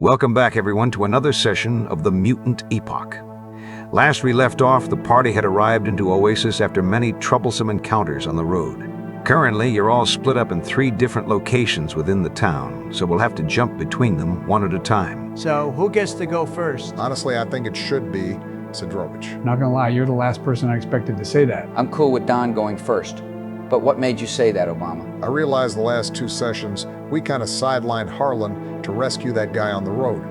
Welcome back, everyone, to another session of the Mutant Epoch. Last we left off, the party had arrived into Oasis after many troublesome encounters on the road. Currently, you're all split up in 3 different locations within the town, so we'll have to jump between them one at a time. So, who gets to go first? Honestly, I think it should be Sidrovich. Not gonna lie, you're the last person I expected to say that. I'm cool with Don going first. But what made you say that, Obama? I realized the last 2 sessions, we kind of sidelined Harlan to rescue that guy on the road.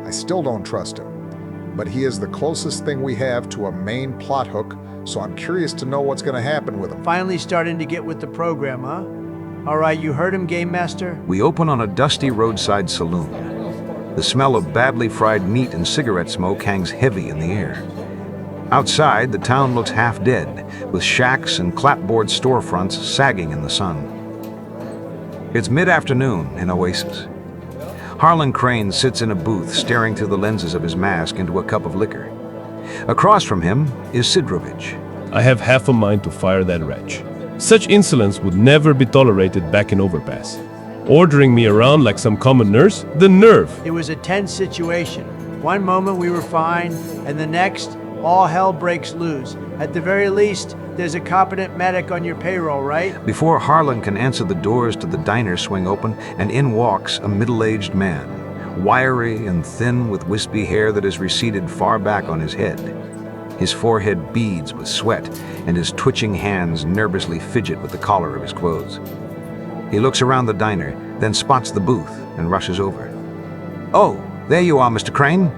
I still don't trust him, but he is the closest thing we have to a main plot hook, so I'm curious to know what's going to happen with him. Finally starting to get with the program, huh? All right, you heard him, Game Master? We open on a dusty roadside saloon. The smell of badly fried meat and cigarette smoke hangs heavy in the air. Outside, the town looks half dead, with shacks and clapboard storefronts sagging in the sun. It's mid-afternoon in Oasis. Harlan Crane sits in a booth staring through the lenses of his mask into a cup of liquor. Across from him is Sidrovich. I have half a mind to fire that wretch. Such insolence would never be tolerated back in Overpass. Ordering me around like some common nurse? The nerve! It was a tense situation. One moment we were fine, and the next, all hell breaks loose. At the very least, there's a competent medic on your payroll, right? Before Harlan can answer, the doors to the diner swing open, and in walks a middle-aged man, wiry and thin with wispy hair that has receded far back on his head. His forehead beads with sweat, and his twitching hands nervously fidget with the collar of his clothes. He looks around the diner, then spots the booth and rushes over. "Oh, there you are, Mr. Crane.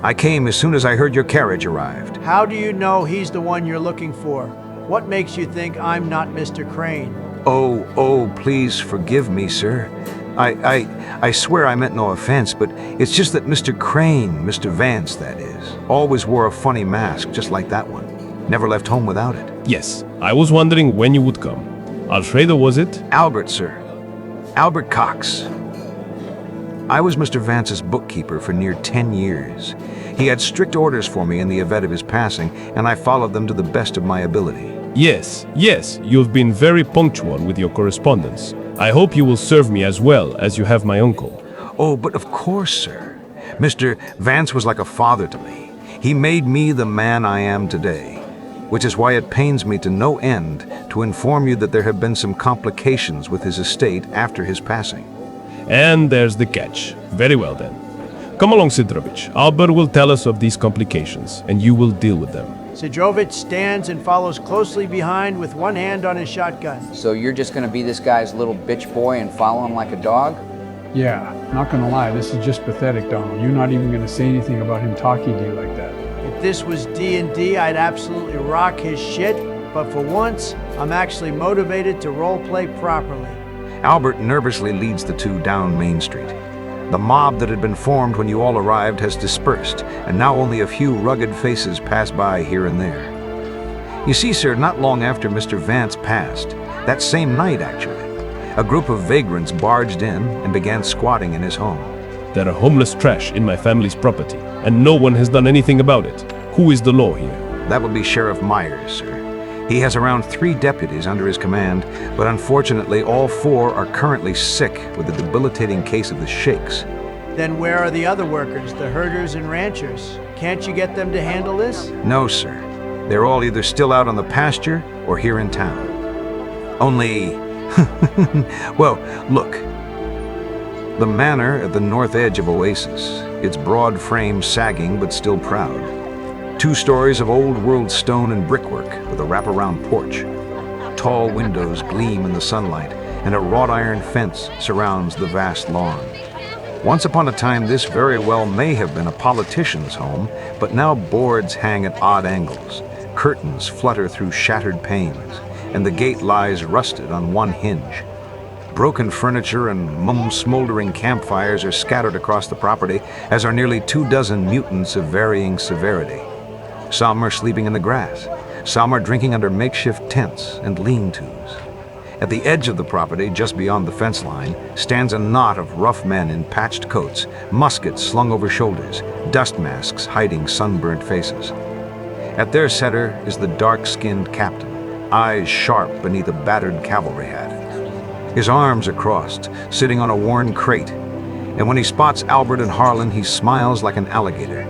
I came as soon as I heard your carriage arrived." How do you know he's the one you're looking for? What makes you think I'm not Mr. Crane? Oh, please forgive me, sir. I swear I meant no offense, but it's just that Mr. Crane, Mr. Vance, that is, always wore a funny mask just like that one. Never left home without it. Yes, I was wondering when you would come. Alfredo, was it? Albert, sir. Albert Cox. I was Mr. Vance's bookkeeper for near 10 years. He had strict orders for me in the event of his passing, and I followed them to the best of my ability. Yes, you've been very punctual with your correspondence. I hope you will serve me as well as you have my uncle. Oh, but of course, sir. Mr. Vance was like a father to me. He made me the man I am today, which is why it pains me to no end to inform you that there have been some complications with his estate after his passing. And there's the catch. Very well then. Come along, Sidrovich. Albert will tell us of these complications, and you will deal with them. Sidrovich stands and follows closely behind with one hand on his shotgun. So you're just gonna be this guy's little bitch boy and follow him like a dog? Yeah, not gonna lie, this is just pathetic, Donald. You're not even gonna say anything about him talking to you like that. If this was D&D, I'd absolutely rock his shit, but for once, I'm actually motivated to roleplay properly. Albert nervously leads the two down Main Street. The mob that had been formed when you all arrived has dispersed, and now only a few rugged faces pass by here and there. You see, sir, not long after Mr. Vance passed, that same night actually, a group of vagrants barged in and began squatting in his home. There are homeless trash in my family's property, and no one has done anything about it. Who is the law here? That would be Sheriff Myers, sir. He has around 3 deputies under his command, but unfortunately all 4 are currently sick with a debilitating case of the shakes. Then where are the other workers, the herders and ranchers? Can't you get them to handle this? No, sir. They're all either still out on the pasture or here in town. Only, well, look. The manor at the north edge of Oasis, its broad frame sagging but still proud. 2 stories of old-world stone and brickwork with a wraparound porch. Tall windows gleam in the sunlight, and a wrought iron fence surrounds the vast lawn. Once upon a time, this very well may have been a politician's home, but now boards hang at odd angles, curtains flutter through shattered panes, and the gate lies rusted on one hinge. Broken furniture and smoldering campfires are scattered across the property, as are nearly 24 mutants of varying severity. Some are sleeping in the grass. Some are drinking under makeshift tents and lean-tos. At the edge of the property, just beyond the fence line, stands a knot of rough men in patched coats, muskets slung over shoulders, dust masks hiding sunburnt faces. At their center is the dark-skinned captain, eyes sharp beneath a battered cavalry hat. His arms are crossed, sitting on a worn crate. And when he spots Albert and Harlan, he smiles like an alligator.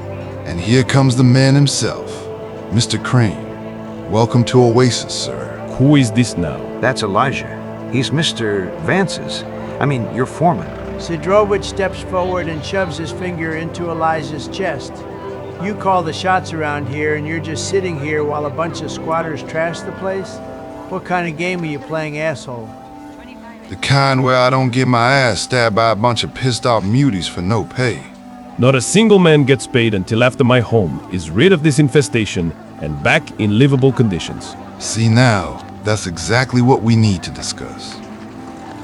And here comes the man himself, Mr. Crane. Welcome to Oasis, sir. Who is this now? That's Elijah. He's Mr. Vance's. Your foreman. Sidrovich steps forward and shoves his finger into Elijah's chest. You call the shots around here, and you're just sitting here while a bunch of squatters trash the place? What kind of game are you playing, asshole? The kind where I don't get my ass stabbed by a bunch of pissed off muties for no pay. Not a single man gets paid until after my home is rid of this infestation and back in livable conditions. See now, that's exactly what we need to discuss.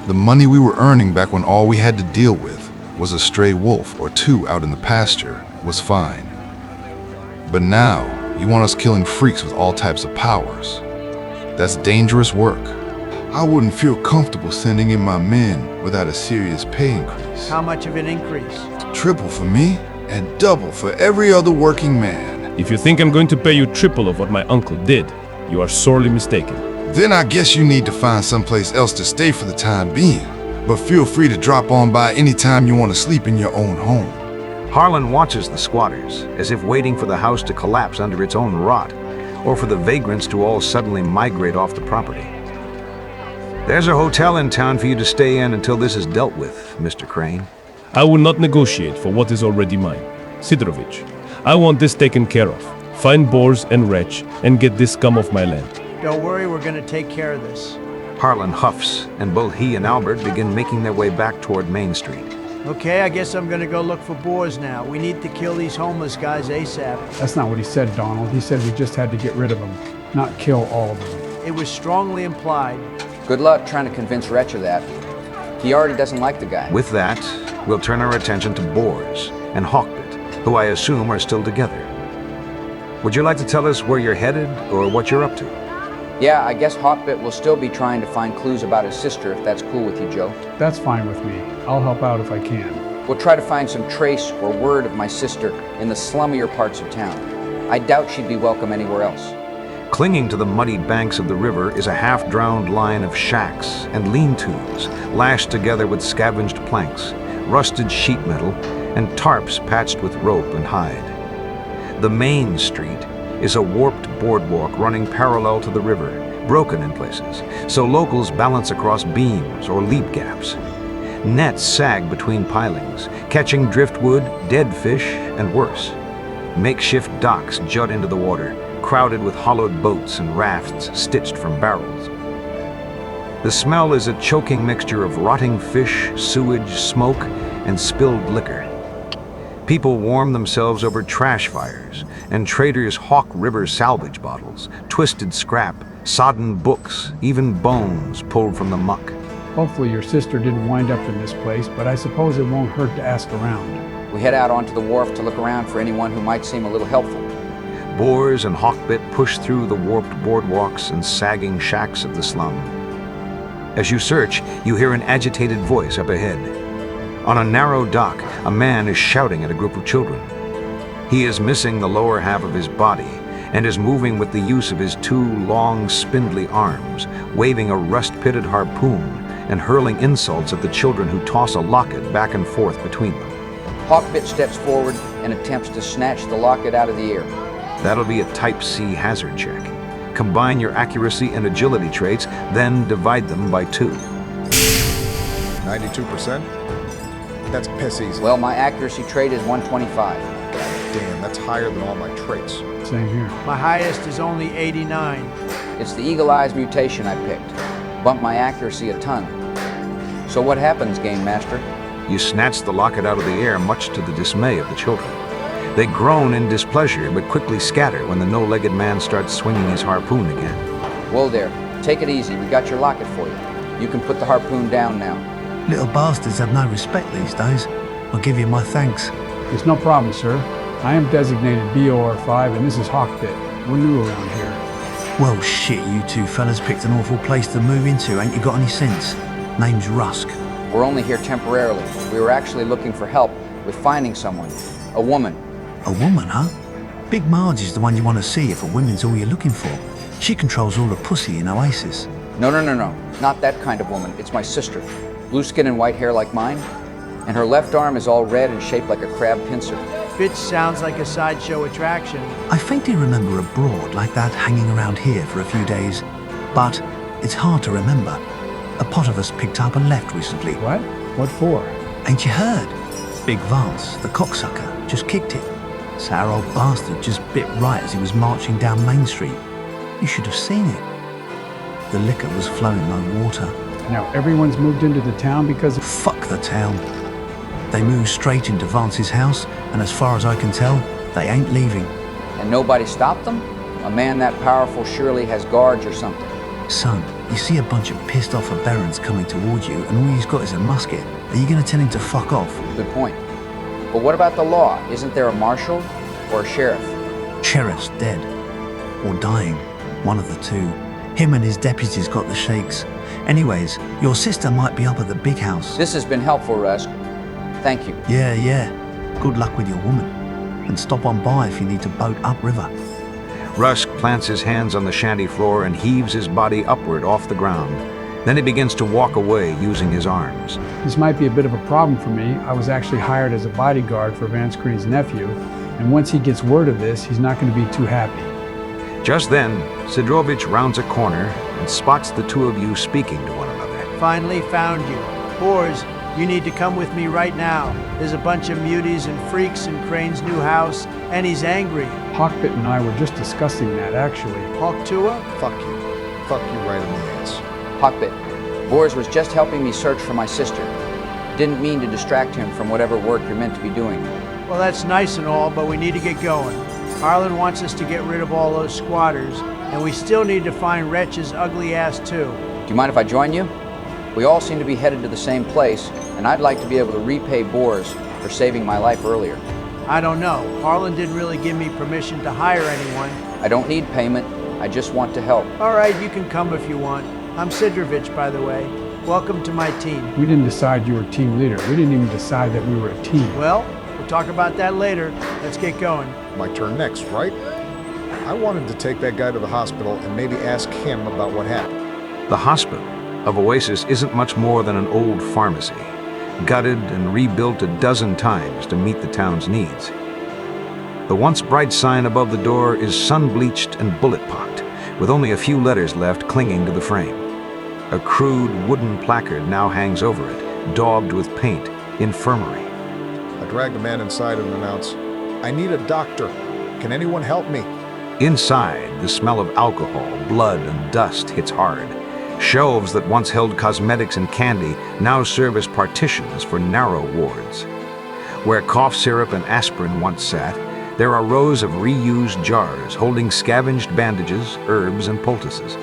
The money we were earning back when all we had to deal with was a stray wolf or two out in the pasture was fine. But now, you want us killing freaks with all types of powers. That's dangerous work. I wouldn't feel comfortable sending in my men without a serious pay increase. How much of an increase? Triple for me and double for every other working man. If you think I'm going to pay you triple of what my uncle did, you are sorely mistaken. Then I guess you need to find someplace else to stay for the time being. But feel free to drop on by anytime you want to sleep in your own home. Harlan watches the squatters, as if waiting for the house to collapse under its own rot, or for the vagrants to all suddenly migrate off the property. There's a hotel in town for you to stay in until this is dealt with, Mr. Crane. I will not negotiate for what is already mine. Sidrovich, I want this taken care of. Find Boars and Wretch and get this scum off my land. Don't worry, we're gonna take care of this. Harlan huffs, and both he and Albert begin making their way back toward Main Street. Okay, I guess I'm gonna go look for Boars now. We need to kill these homeless guys ASAP. That's not what he said, Donald. He said we just had to get rid of them, not kill all of them. It was strongly implied. Good luck trying to convince Wretch of that. He already doesn't like the guy. With that, we'll turn our attention to Boars and Hawkbit, who I assume are still together. Would you like to tell us where you're headed or what you're up to? Yeah, I guess Hawkbit will still be trying to find clues about his sister, if that's cool with you, Joe. That's fine with me. I'll help out if I can. We'll try to find some trace or word of my sister in the slummier parts of town. I doubt she'd be welcome anywhere else. Clinging to the muddy banks of the river is a half-drowned line of shacks and lean-tos, lashed together with scavenged planks, rusted sheet metal, and tarps patched with rope and hide. The main street is a warped boardwalk running parallel to the river, broken in places, so locals balance across beams or leap gaps. Nets sag between pilings, catching driftwood, dead fish, and worse. Makeshift docks jut into the water, crowded with hollowed boats and rafts stitched from barrels. The smell is a choking mixture of rotting fish, sewage, smoke, and spilled liquor. People warm themselves over trash fires, and traders hawk river salvage bottles, twisted scrap, sodden books, even bones pulled from the muck. Hopefully your sister didn't wind up in this place, but I suppose it won't hurt to ask around. We head out onto the wharf to look around for anyone who might seem a little helpful. Boars and Hawkbit push through the warped boardwalks and sagging shacks of the slum. As you search, you hear an agitated voice up ahead. On a narrow dock, a man is shouting at a group of children. He is missing the lower half of his body and is moving with the use of his two long, spindly arms, waving a rust-pitted harpoon and hurling insults at the children who toss a locket back and forth between them. Hawkbit steps forward and attempts to snatch the locket out of the air. That'll be a Type C hazard check. Combine your accuracy and agility traits, then divide them by 2. 92%? That's piss easy. Well, my accuracy trait is 125. Damn, that's higher than all my traits. Same here. My highest is only 89. It's the Eagle Eyes mutation I picked. Bumped my accuracy a ton. So what happens, Game Master? You snatch the locket out of the air, much to the dismay of the children. They groan in displeasure, but quickly scatter when the no-legged man starts swinging his harpoon again. Whoa there, take it easy. We got your locket for you. You can put the harpoon down now. Little bastards have no respect these days. I'll give you my thanks. It's no problem, sir. I am designated BOR5 and this is Hawkbit. We're new around here. Well, shit, you two fellas picked an awful place to move into. Ain't you got any sense? Name's Rusk. We're only here temporarily. We were actually looking for help with finding someone. A woman. A woman, huh? Big Marge is the one you want to see if a woman's all you're looking for. She controls all the pussy in Oasis. No. Not that kind of woman. It's my sister. Blue skin and white hair like mine. And her left arm is all red and shaped like a crab pincer. Bitch sounds like a sideshow attraction. I faintly remember a broad like that hanging around here for a few days, but it's hard to remember. A pot of us picked up and left recently. What? What for? Ain't you heard? Big Vance, the cocksucker, just kicked it. Sour old bastard just bit right as he was marching down Main Street. You should have seen it. The liquor was flowing like water. Now everyone's moved into the town because of... Fuck the town. They moved straight into Vance's house, and as far as I can tell, they ain't leaving. And nobody stopped them? A man that powerful surely has guards or something. Son, you see a bunch of pissed off Aberrants coming towards you, and all he's got is a musket. Are you going to tell him to fuck off? Good point. But what about the law? Isn't there a marshal or a sheriff? Sheriff's dead. Or dying. One of the two. Him and his deputies got the shakes. Anyways, your sister might be up at the big house. This has been helpful, Rusk. Thank you. Yeah. Good luck with your woman. And stop on by if you need to boat upriver. Rusk plants his hands on the shanty floor and heaves his body upward off the ground. Then he begins to walk away using his arms. This might be a bit of a problem for me. I was actually hired as a bodyguard for Vance Green's nephew, and once he gets word of this, he's not going to be too happy. Just then, Sidrovich rounds a corner and spots the two of you speaking to one another. Finally found you. Boars, you need to come with me right now. There's a bunch of muties and freaks in Crane's new house, and he's angry. Hawkbit and I were just discussing that, actually. Hawk Tua? Fuck you. Fuck you right in the ass. Hawkbit, Boris was just helping me search for my sister. Didn't mean to distract him from whatever work you're meant to be doing. Well, that's nice and all, but we need to get going. Harlan wants us to get rid of all those squatters, and we still need to find Wretch's ugly ass too. Do you mind if I join you? We all seem to be headed to the same place, and I'd like to be able to repay Boris for saving my life earlier. I don't know. Harlan didn't really give me permission to hire anyone. I don't need payment. I just want to help. All right, you can come if you want. I'm Sidrovich, by the way. Welcome to my team. We didn't decide you were team leader. We didn't even decide that we were a team. Well, we'll talk about that later. Let's get going. My turn next, right? I wanted to take that guy to the hospital and maybe ask him about what happened. The hospital of Oasis isn't much more than an old pharmacy, gutted and rebuilt a dozen times to meet the town's needs. The once bright sign above the door is sun-bleached and bullet-pocked, with only a few letters left clinging to the frame. A crude wooden placard now hangs over it, daubed with paint, Infirmary. I drag the man inside and announce, I need a doctor. Can anyone help me? Inside, the smell of alcohol, blood, and dust hits hard. Shelves that once held cosmetics and candy now serve as partitions for narrow wards. Where cough syrup and aspirin once sat, there are rows of reused jars holding scavenged bandages, herbs, and poultices.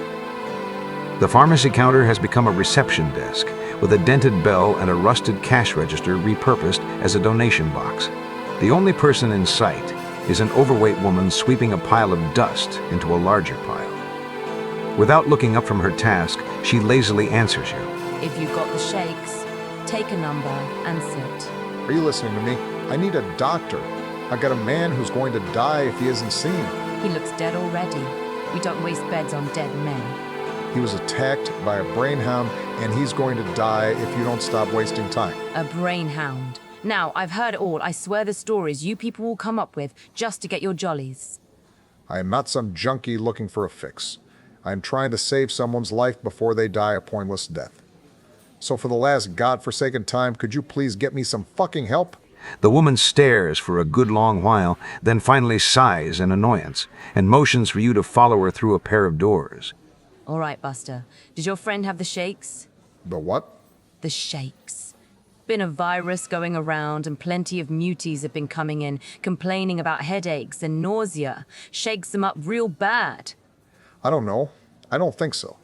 The pharmacy counter has become a reception desk with a dented bell and a rusted cash register repurposed as a donation box. The only person in sight is an overweight woman sweeping a pile of dust into a larger pile. Without looking up from her task, she lazily answers you. If you've got the shakes, take a number and sit. Are you listening to me? I need a doctor. I got a man who's going to die if he isn't seen. He looks dead already. We don't waste beds on dead men. He was attacked by a brainhound, and he's going to die if you don't stop wasting time. A brainhound. Now, I've heard it all. I swear the stories you people will come up with just to get your jollies. I am not some junkie looking for a fix. I am trying to save someone's life before they die a pointless death. So for the last godforsaken time, could you please get me some fucking help? The woman stares for a good long while, then finally sighs in annoyance, and motions for you to follow her through a pair of doors. All right, Buster. Did your friend have the shakes? The what? The shakes. Been a virus going around and plenty of muties have been coming in, complaining about headaches and nausea. Shakes them up real bad. I don't know. I don't think so.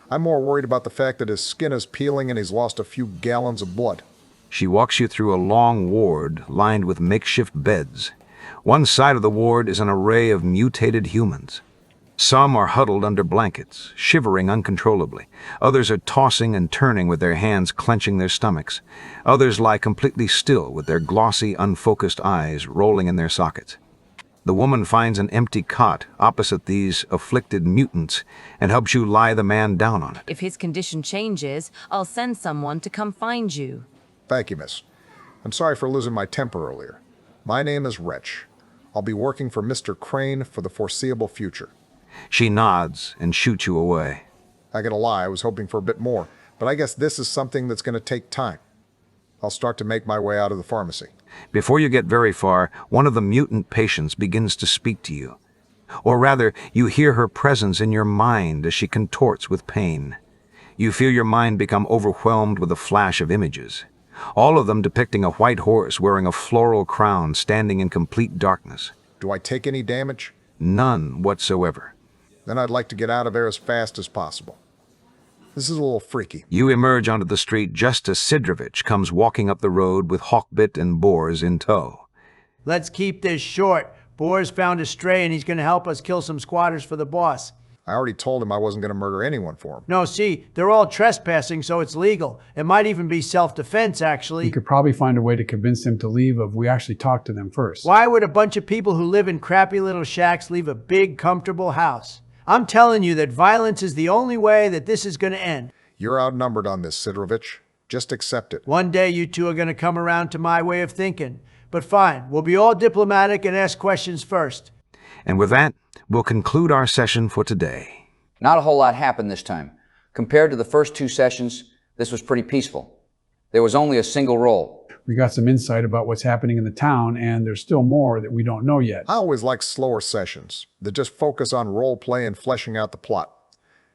I'm more worried about the fact that his skin is peeling and he's lost a few gallons of blood. She walks you through a long ward lined with makeshift beds. One side of the ward is an array of mutated humans. Some are huddled under blankets, shivering uncontrollably. Others are tossing and turning with their hands clenching their stomachs. Others lie completely still with their glossy, unfocused eyes rolling in their sockets. The woman finds an empty cot opposite these afflicted mutants and helps you lie the man down on it. If his condition changes, I'll send someone to come find you. Thank you, miss. I'm sorry for losing my temper earlier. My name is Wretch. I'll be working for Mr. Crane for the foreseeable future. She nods and shoots you away. I gotta lie, I was hoping for a bit more, but I guess this is something that's gonna take time. I'll start to make my way out of the pharmacy. Before you get very far, one of the mutant patients begins to speak to you. Or rather, you hear her presence in your mind as she contorts with pain. You feel your mind become overwhelmed with a flash of images, all of them depicting a white horse wearing a floral crown standing in complete darkness. Do I take any damage? None whatsoever. Then I'd like to get out of there as fast as possible. This is a little freaky. You emerge onto the street just as Sidrovich comes walking up the road with Hawkbit and Boars in tow. Let's keep this short. Boar's found a stray and he's going to help us kill some squatters for the boss. I already told him I wasn't going to murder anyone for him. No, see, they're all trespassing, so it's legal. It might even be self-defense, actually. We could probably find a way to convince them to leave if we actually talk to them first. Why would a bunch of people who live in crappy little shacks leave a big, comfortable house? I'm telling you that violence is the only way that this is going to end. You're outnumbered on this, Sidrovich. Just accept it. One day you two are going to come around to my way of thinking. But fine, we'll be all diplomatic and ask questions first. And with that, we'll conclude our session for today. Not a whole lot happened this time. Compared to the first 2 sessions, this was pretty peaceful. There was only a single roll. We got some insight about what's happening in the town, and there's still more that we don't know yet. I always like slower sessions that just focus on role play and fleshing out the plot.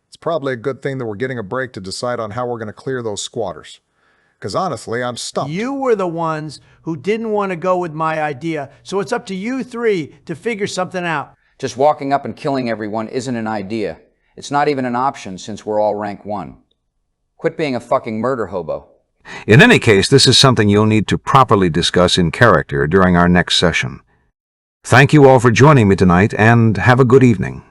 It's probably a good thing that we're getting a break to decide on how we're going to clear those squatters. Because honestly, I'm stumped. You were the ones who didn't want to go with my idea, so it's up to you 3 to figure something out. Just walking up and killing everyone isn't an idea. It's not even an option since we're all rank 1. Quit being a fucking murder hobo. In any case, this is something you'll need to properly discuss in character during our next session. Thank you all for joining me tonight, and have a good evening.